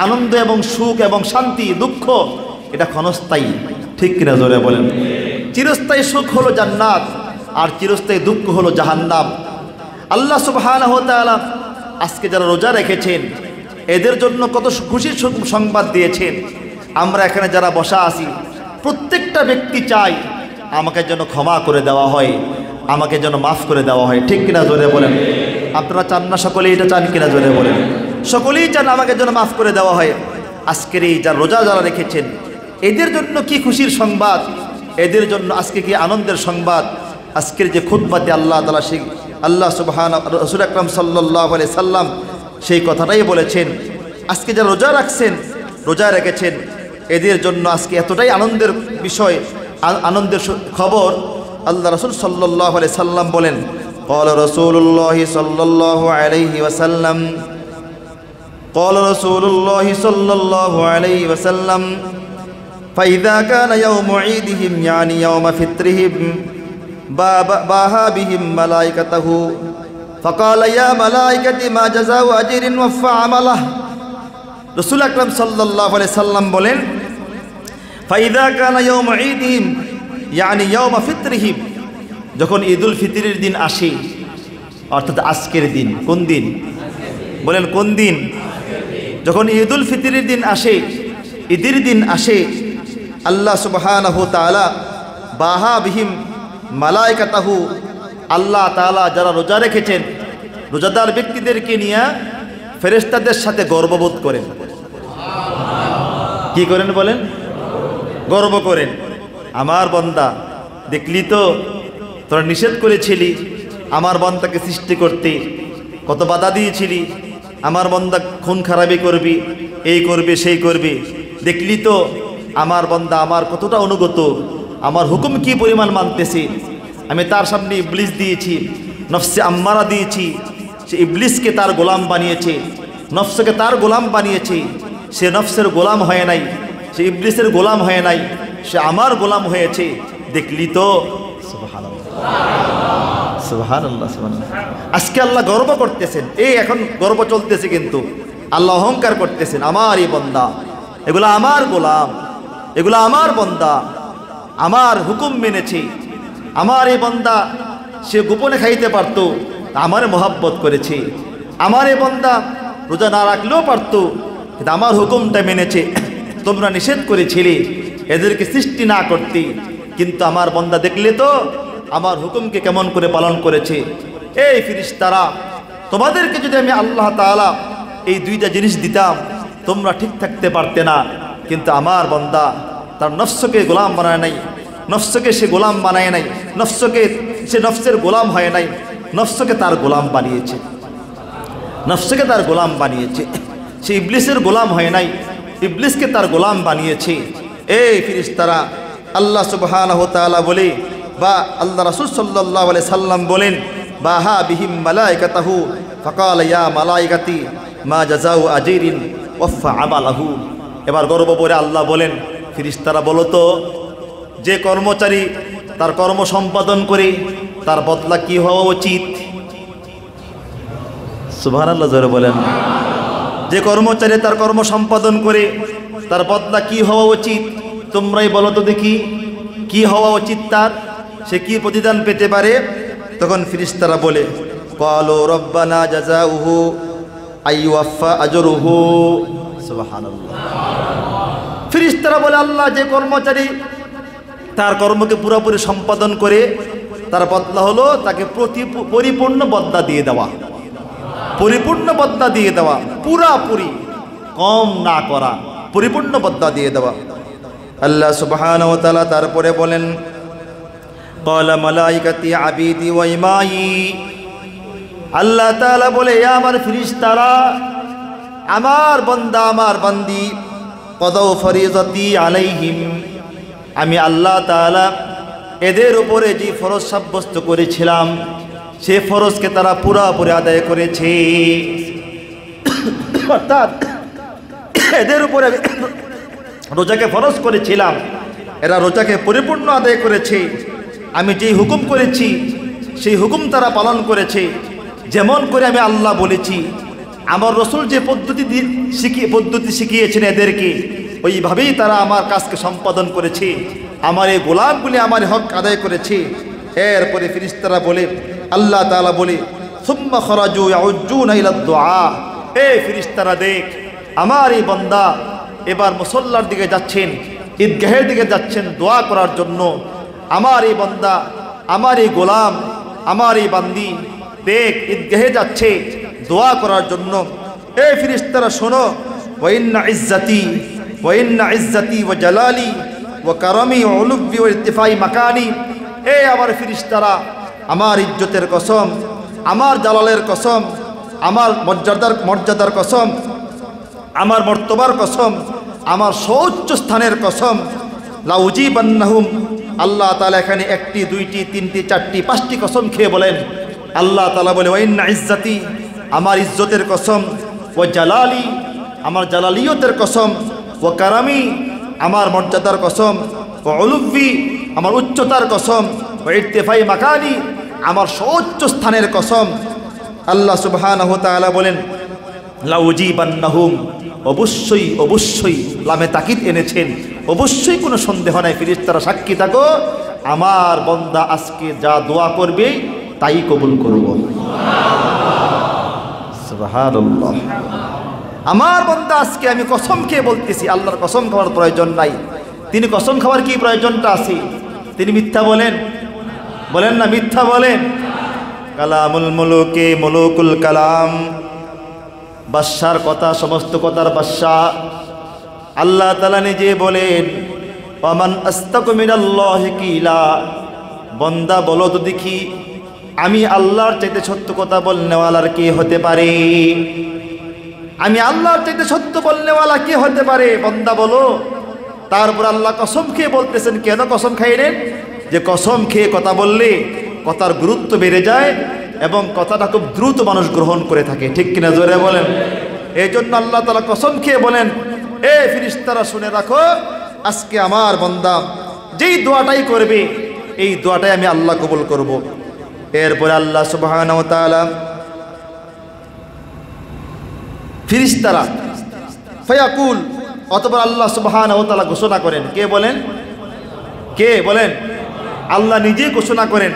আনন্দ এবং সুখ এবং শান্তি, দুঃখ, এটা ক্ষণস্থায়ী, ঠিক কিনা জোরে বলেন? চিরস্থায়ী সুখ হলো জান্নাত, আর চিরস্থায়ী দুঃখ হলো জাহান্নাম। আল্লাহ সুবহানাহু ওয়া তাআলা আজকে যারা রোজা রেখেছেন এদের জন্য কত খুশির সংবাদ দিয়েছেন। আমরা এখানে যারা বসা আছি প্রত্যেকটা ব্যক্তি চাই আমাকে যেন ক্ষমা করে দেওয়া হয়, আমাকে যেন মাফ করে দেওয়া হয়, ঠিক কিনা জোরে বলেন? আপনারা চান না? সকলেই এটা চান কিনা জোরে বলেন? সকলেই চান আমাকে যেন মাফ করে দেওয়া হয়। আজকের এই যা রোজা যারা রেখেছেন এদের জন্য কি খুশির সংবাদ, এদের জন্য আজকে কি আনন্দের সংবাদ। আজকের যে খুতবাতে আল্লাহ তাআলা, সেই আল্লাহ সুবহানাহু রাসূল আকরাম সাল্লাল্লাহু আলাইহি সাল্লাম সেই কথাটাই বলেছেন। আজকে যারা রোজা রাখছেন, রোজা রেখেছেন, এদের জন্য আজকে এতটাই আনন্দের বিষয়, আনন্দের খবর। আল্লাহ রাসূল সাল্লাল্লাহু আলাইহি সাল্লাম বলেন, قال رسول الله صلى الله عليه وسلم قال رسول الله صلى الله عليه وسلم فإذا كان يوم عيدهم يعني يوم فطرهم باها بهم ملائكته فقال يا ملائكتي ما جزاء أجر وفى عمله। রাসূল আকরাম সাল্লাল্লাহু আলাইহি সাল্লাম বলেন, ফাইদা কানা ইয়াউম ঈদিহিম ইয়ানি ইয়াউম ফিতরিহিম, যখন ঈদুল ফিতরের দিন আসে, অর্থাৎ আজকের দিন। কোন দিন বলেন? কোন দিন? যখন ঈদুল ফিতরের দিন আসে, ঈদের দিন আসে, আল্লাহ সুবহানাহু তাআলা বাহা বিহিম মালাইকাতাহু, আল্লাহ তাআলা যারা রোজা রেখেছেন রোজাদার ব্যক্তিদেরকে নিয়ে ফেরেশতাদের সাথে গর্ববোধ করেন। কি করেন বলেন? গর্ব করেন। আমার বান্দা, দেখলি তো তোরা নিষেধ করেছিলি আমার বান্দাকে সৃষ্টি করতে, কত বাধা দিয়েছিলি, আমার বান্দা খুন খারাপি করবি, এই করবে সেই করবে, দেখলি তো আমার বান্দা আমার কতটা অনুগত, আমার হুকুম কি পরিমাণ মানতেছে। আমি তার সামনে ইবলিস দিয়েছি, নফসে আম্মারা দিয়েছি, সে ইবলিসকে তার গোলাম বানিয়েছে, নফসকে তার গোলাম বানিয়েছে। সে নফসের গোলাম হয় নাই, সে ইবলিসের গোলাম হয় নাই, সে আমার গোলাম হয়েছে। দেখলি তো? সুবহানাল্লাহ, সুবহানাল্লাহ, সুবহানাল্লাহ। আজকে আল্লাহ গর্ব করতেছেন, এই এখন গর্ব চলতেছে, কিন্তু আল্লাহ অহংকার করতেছেন, আমার এই বান্দা, এগুলো আমার গোলাম, এগুলো আমার বান্দা, আমার হুকুম মেনেছে। আমার এই বান্দা সে গোপনে খাইতে পারতো, আমার মহাব্বত করেছে। আমার এই বান্দা রোজা না রাখলেও পারতো, কিন্তু আমার হুকুমটা মেনেছে। তোমরা নিষেধ করেছিলে এদেরকে সৃষ্টি না করতে, কিন্তু আমার বান্দা দেখলে তো আমার হুকুমকে কেমন করে পালন করেছে। এই ফেরেশতারা, তোমাদেরকে যদি আমি আল্লাহ তাআলা এই দুইটা জিনিস দিতাম তোমরা ঠিক থাকতে পারতে না, কিন্তু আমার বান্দা তার নফসকে গোলাম বানায় নাই, নফসকে সে গোলাম বানায় নাই, নফসকে সে নফসের গোলাম হয় নাই, নফসকে তার গোলাম বানিয়েছে, নফসকে তার গোলাম বানিয়েছে। সে ইবলিসের গোলাম হয় নাই, ইবলিসকে তার গোলাম বানিয়েছে। এই ফেরেশতারা, আল্লাহ সুবহানাহু ওয়া তাআলা বলে, বা আল্লাহ রাসূল সাল্লাল্লাহু আলাইহি সাল্লাম বলেন, বাহা বিহিম মালাইকাতাহু ফাকালা ইয়া মালাইকাতি মা জাযাউ আজরিন ওয়াফা আমালাহু। এবার গর্ব করে আল্লাহ বলেন, ফেরেশতারা বলো তো, যে কর্মচারী তার কর্ম সম্পাদন করে তার বদলা কি হওয়া উচিত? সুবহানাল্লাহ, জোরে বলেন। যে কর্মচারী তার কর্ম সম্পাদন করে তার বদলা কি হওয়া উচিত? তোমরাই বলো তো দেখি, কি হওয়া উচিত তার? সে কি প্রতিদান পেতে পারে? তখন ফেরেশতারা বলে, ক্বালু রব্বানা জাযাউহু আইওয়াফা আজরুহু। সুবহানাল্লাহ। ফেরেশতারা বলে, আল্লাহ, যে কর্মচারী তার কর্মকে পুরোপুরি সম্পাদন করে তার বদলা হলো তাকে পরিপূর্ণ বদলা দিয়ে দেওয়া, পরিপূর্ণ বদলা দিয়ে দেওয়া, পুরাপুরি কম না করা, পরিপূর্ণ বদলা দিয়ে দেওয়া। আল্লাহ সুবহানাহু ওয়া তাআলা তারপরে বলেন, ক্বালা মালাইকাতি আবিদি ওয়া ইমাই। আল্লাহ তাআলা বলে, আমার ফেরেশতারা, আমার বান্দা, আমার বান্দি, কদাউ ফরিজাতি আলাইহিম, আমি আল্লাহ তাআলা এদের উপরে যে ফরজ সাব্যস্ত করেছিলাম সে ফরজকে তারা পুরোপুরি আদায় করেছে। অর্থাৎ এদের উপরে রোজাকে ফরজ করেছিলাম, এরা রোজাকে পরিপূর্ণ আদায় করেছে। আমি যেই হুকুম করেছি সেই হুকুম তারা পালন করেছে, যেমন করে আমি আল্লাহ বলেছি। আমার রসুল যে পদ্ধতি শিখিয়েছেন এদেরকে, ওইভাবেই তারা আমার কাজকে সম্পাদন করেছে, আমার এই গোলামগুলি আমার হক আদায় করেছে। এরপরে ফেরেশতারা বলে, আল্লাহ তাআলা বলে, সুম্মা খরাজু ইয়াউজ্জুনা ইলা দুআ। এই ফেরেশতারা, দেখ, আমার এই বান্দা এবার মুসল্লার দিকে যাচ্ছেন, ঈদগাহের দিকে যাচ্ছেন দোয়া করার জন্য। আমার এই বান্দা, আমার এই গোলাম, আমার এই বান্দি, দেখ, ঈদগাহে যাচ্ছে দোয়া করার জন্য। এই ফেরেশতারা, শোনো, ওয়া ইন্না ইজ্জাতি ওয়া জালালি ওয়া কারামি ওয়া উলুবি ওয়া ইরতিফাই মাকানি। এই আমার ফেরেশতারা, আমার ইজ্জতের কসম, আমার জালালের কসম, আমার মর্যাদার কসম, আমার মর্তবার কসম,
আমার সর্বোচ্চ স্থানের কসম, লাউজিবান্নাহুম, আল্লাহ তাআলা এখানে একটি, দুইটি, তিনটি, চারটি, পাঁচটি কসম খেয়ে বলেন। আল্লাহ তাআলা বলে ওয়া ইন্না ইজ্জাতি, আমার ইজ্জতের কসম, ও জালালি, আমার জালালিয়তের কসম, ও কারামি, আমার মর্যাদার কসম, ও উলুভি, আমার উচ্চতার কসম, ও ইরতিফাই মাকানি, আমার সর্বোচ্চ স্থানের কসম। আল্লাহ সুবহানাহু ওয়া তাআলা বলেন লাউজিবান্নাহুম, অবশ্যই অবশ্যই, লামে তাকিদ এনেছেন, অবশ্যই কোনো সন্দেহ নাই। ফেরেশতারা সাক্ষী থাকো, আমার বান্দা আজকে যা দোয়া করবে তাই কবুল করব। সুবহানাল্লাহ। আমার বান্দা আজকে, আমি কসম খেয়ে বলতেছি, আল্লাহর কসম খাওয়ার প্রয়োজন নাই। তিনি কসম খাওয়ার কি প্রয়োজনটা আছে? তিনি মিথ্যা বলেন? বলেন না, মিথ্যা বলেন। কালামুল মুলুকে মুলুকুল কালাম, বাদশার কথা সমস্ত কথার বাদশা। আল্লাহ তাআলা নিজে বলেন ওয়ামান আস্তাকু মিনাল্লাহি কিলা, বান্দা বলো তো দেখি আমি আল্লাহর চাইতে সত্য কথা বলনেওয়ালার কে হতে পারে? আমি আল্লাহর চাইতে সত্য বলনেওয়ালা কে হতে পারে? বান্দা বলো। তারপর আল্লাহ কসম খেয়ে বলতেছেন। কেন কসম খাইলেন? যে কসম খেয়ে কথা বললে কথার গুরুত্ব বেড়ে যায় এবং কথাটা খুব দ্রুত মানুষ গ্রহণ করে থাকে, ঠিক কিনা জোরে বলেন। এই জন্য আল্লাহ তাআলা কসম খেয়ে বলেন, এ ফেরেশতারা শুনে রাখো, আজকে আমার বান্দা যেই দোয়াটাই করবে এই দোয়াটাই আমি আল্লাহ কবুল করব। এরপরে আল্লাহ সুবহানাহু ওয়া তাআলা ফেরেশতারা ফায়াকুল, অতঃপর আল্লাহ সুবহানাহু ওয়া তাআলা ঘোষণা করেন। কে বলেন? কে বলেন? আল্লাহ নিজেই ঘোষণা করেন।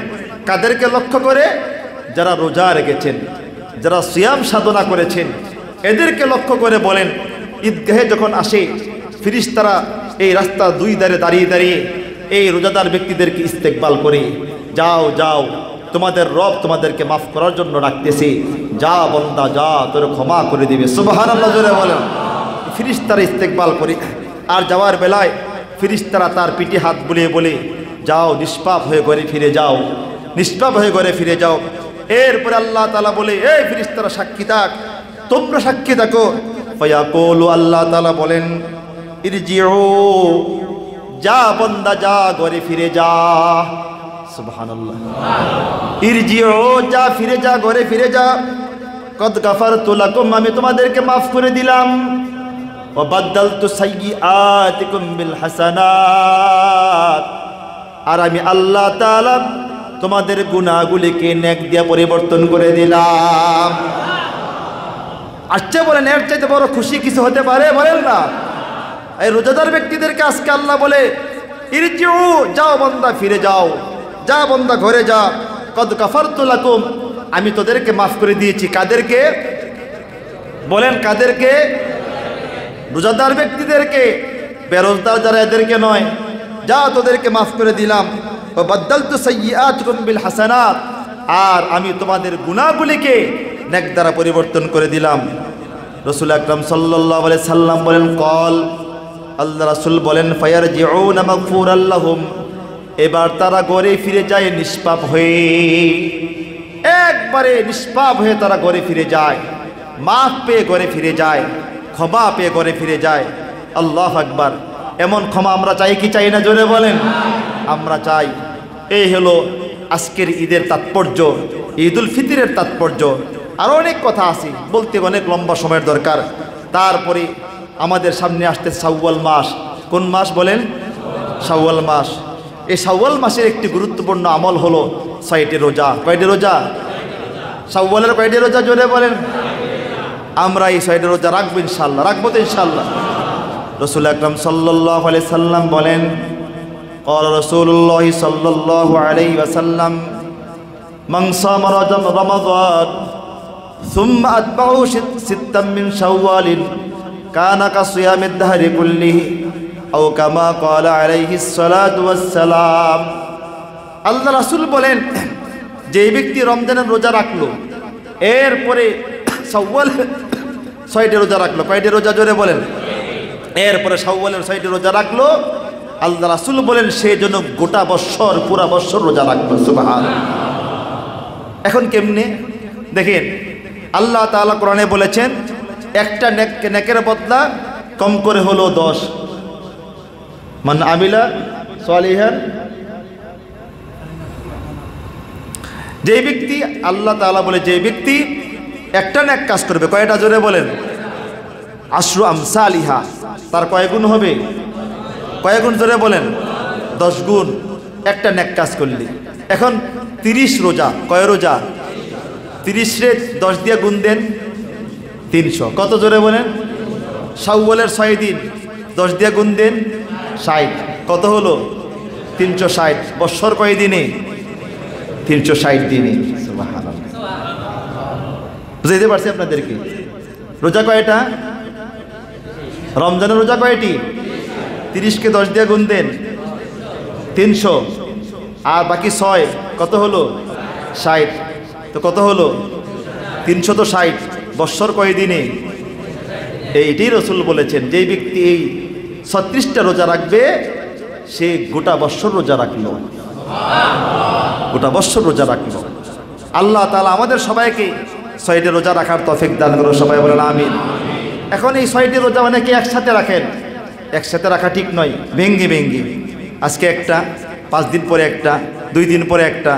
কাদেরকে লক্ষ্য করে? যারা রোজা রেখেছেন, যারা সিয়াম সাধনা করেছেন, এদেরকে লক্ষ্য করে বলেন। ঈদগাহে যখন আসে ফেরেশতারা এই রাস্তা দুই ধারে দাঁড়িয়ে দাঁড়িয়ে এই রোজাদার ব্যক্তিদেরকে ইস্তেকবাল করে, যাও যাও, তোমাদের রব তোমাদেরকে মাফ করার জন্য ডাকতেছে, যা বান্দা যা, তোর ক্ষমা করে দিবে। সুবহানাল্লাহ জোরে বলেন। ফেরেশতারা ইস্তেকবাল করে। আর যাওয়ার বেলায় ফেরেশতারা তার পিঠে হাত বুলিয়ে বলে, যাও নিষ্পাপ হয়ে ঘরে ফিরে যাও, নিষ্পাপ হয়ে ঘরে ফিরে যাও। এরপরে আল্লাহ তাআলা বলে, এই ফেরেশতারা সাক্ষী থাক, তোমরা সাক্ষী থাকো। ফায়াকুলু, আল্লাহ তাআলা বলেন, ইরজিউ, যা বান্দা যা ঘরে ফিরে যা। সুবহানাল্লাহ। ইরজিউ, যা ফিরে যা, ঘরে ফিরে যা। কদ গাফারতু লাকুম, আমি তোমাদেরকে মাফ করে দিলাম। ওয়া বাদদালতু সাইয়্যাতিকুম বিল হাসানাত, আর আমি আল্লাহ তাআলা তোমাদের গুনাহগুলিকে নেক দিয়ে পরিবর্তন করে দিলাম। আচ্ছা বলেন, এর চাইতে বড় খুশি কিছু হতে পারে? বলেন না। এই রোজাদার ব্যক্তিদেরকে আজকে আল্লাহ বলে, ইরজিউ, যাও বান্দা ফিরে যাও, যা বান্দা ঘরে যা। কদ গাফারতু লাকুম, আমি তোদেরকে মাফ করে দিয়েছি। কাদেরকে? বলেন কাদেরকে? রোজাদার ব্যক্তিদেরকে। বেরোজদার যারা, এদেরকে নয়। যা, তোদেরকে মাফ করে দিলাম। ওয়া বাদদালতু সাইয়্যাতিকুম বিল হাসানাত, আর আমি তোমাদের গুনাহগুলিকে নেক দ্বারা পরিবর্তন করে দিলাম। রাসূল আকরাম সাল্লাল্লাহু আলাইহি সাল্লাম বলেন, কল, আল্লাহ রাসূল বলেন, ফায়ারজিউনা মাগফুরাল লাহুম, এবার তারা ঘরে ফিরে যায় নিষ্পাপ হয়ে। একবারে নিষ্পাপ হয়ে তারা ঘরে ফিরে যায়, মাফ পেয়ে ঘরে ফিরে যায়, ক্ষমা পেয়ে ঘরে ফিরে যায়। আল্লাহু আকবার। এমন ক্ষমা আমরা চাই কি চাই না? জোরে বলেন। আমরা চাই। এই হলো আজকের ঈদের তাৎপর্য, ঈদুল ফিতরের তাৎপর্য। আরও অনেক কথা আছে, বলতে অনেক লম্বা সময়ের দরকার। তারপরে আমাদের সামনে আসতে শাওয়াল মাস। কোন মাস বলেন? শাওয়াল মাস। এই শাওয়াল মাসের একটি গুরুত্বপূর্ণ আমল হলো 6টি রোজা। কয়টি রোজা? শাওয়ালের কয়টি রোজা? জোরে বলেন। আমরা এই 6টি রোজা রাখবো ইনশাআল্লাহ। রাখবো তো ইনশাআল্লাহ। রাসূল আকরাম সাল্লাল্লাহু আলাইহি সাল্লাম বলেন, قال رسول الله صلى الله عليه وسلم من صام رمضان ثم أتبعه ستا من شوال كان كصيام الدهر كله أو كما قال عليه الصلاة والسلام। আল্লাহ রাসূল বলেন, যে ব্যক্তি রমজানের রোজা রাখলো, এরপরে শাওয়াল 6টি রোজা রাখলো। কয়টি রোজা? জোরে বলেন। এরপরে শাওয়ালের 6টি রোজা রাখলো, আল্লাহ রাসূল বলেন সে যেন গোটা বছর, পুরা বছর রোজা রাখলো। সুবহানাল্লাহ। এখন কেমনে দেখেন, আল্লাহ তাআলা কোরআনে বলেছেন, একটা নেকের বদলা
কম করে হলো 10। মান আমিলা সালিহান, যে ব্যক্তি, আল্লাহ তাআলা বলে যে ব্যক্তি একটা নেক কাজ করবে, কয়টা জোরে বলেন? আশরু আমসালিহা, তার কয় গুণ হবে? কয় গুণ জোরে বলেন? 10 গুণ একটা নেক কাজ করলে। এখন 30 রোজা, কয় রোজা? 30 রে 10 দিয়ে গুণ দেন 300, কত জোরে বলেন? শাওয়ালের 6 দিন 10 দিয়ে গুণ দেন 60, কত হলো? 360। বছর কয় দিনে? 360 দিনে। সুবহানাল্লাহ, বুঝাইতে পারছি আপনাদেরকে? রোজা কয়টা? রমজানের রোজা কয়টি? 30কে 10 দিয়ে গুণ দেন 300, আর বাকি 6 কত হলো? 60। তো কত হলো? 300 তো 60, বছর কয় দিনে? এইটাই রাসূল বলেছেন, যেই ব্যক্তি এই 36টা রোজা রাখবে সে গোটা বছর রোজা রাখলো, গোটা বছর রোজা রাখলো। আল্লাহ তাআলা আমাদের সবাইকে 6টা রোজা রাখার তৌফিক দান করুন, সবাই বলেন আমিন। এখন এই 6টি রোজা অনেকে একসাথে রাখেন, একসাথে রাখা ঠিক নয়, ভেঙ্গে ভেঙ্গে, আজকে একটা, 5 দিন পরে একটা, 2 দিন পরে একটা,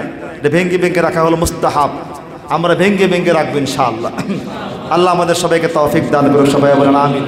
ভেঙ্গে ভেঙ্গে রাখা হলো মুস্তাহাব। আমরা ভেঙ্গে ভেঙ্গে রাখবো ইনশাআল্লাহ। আল্লাহ আমাদের সবাইকে তৌফিক দান করুন, সবাই বলেন আমিন।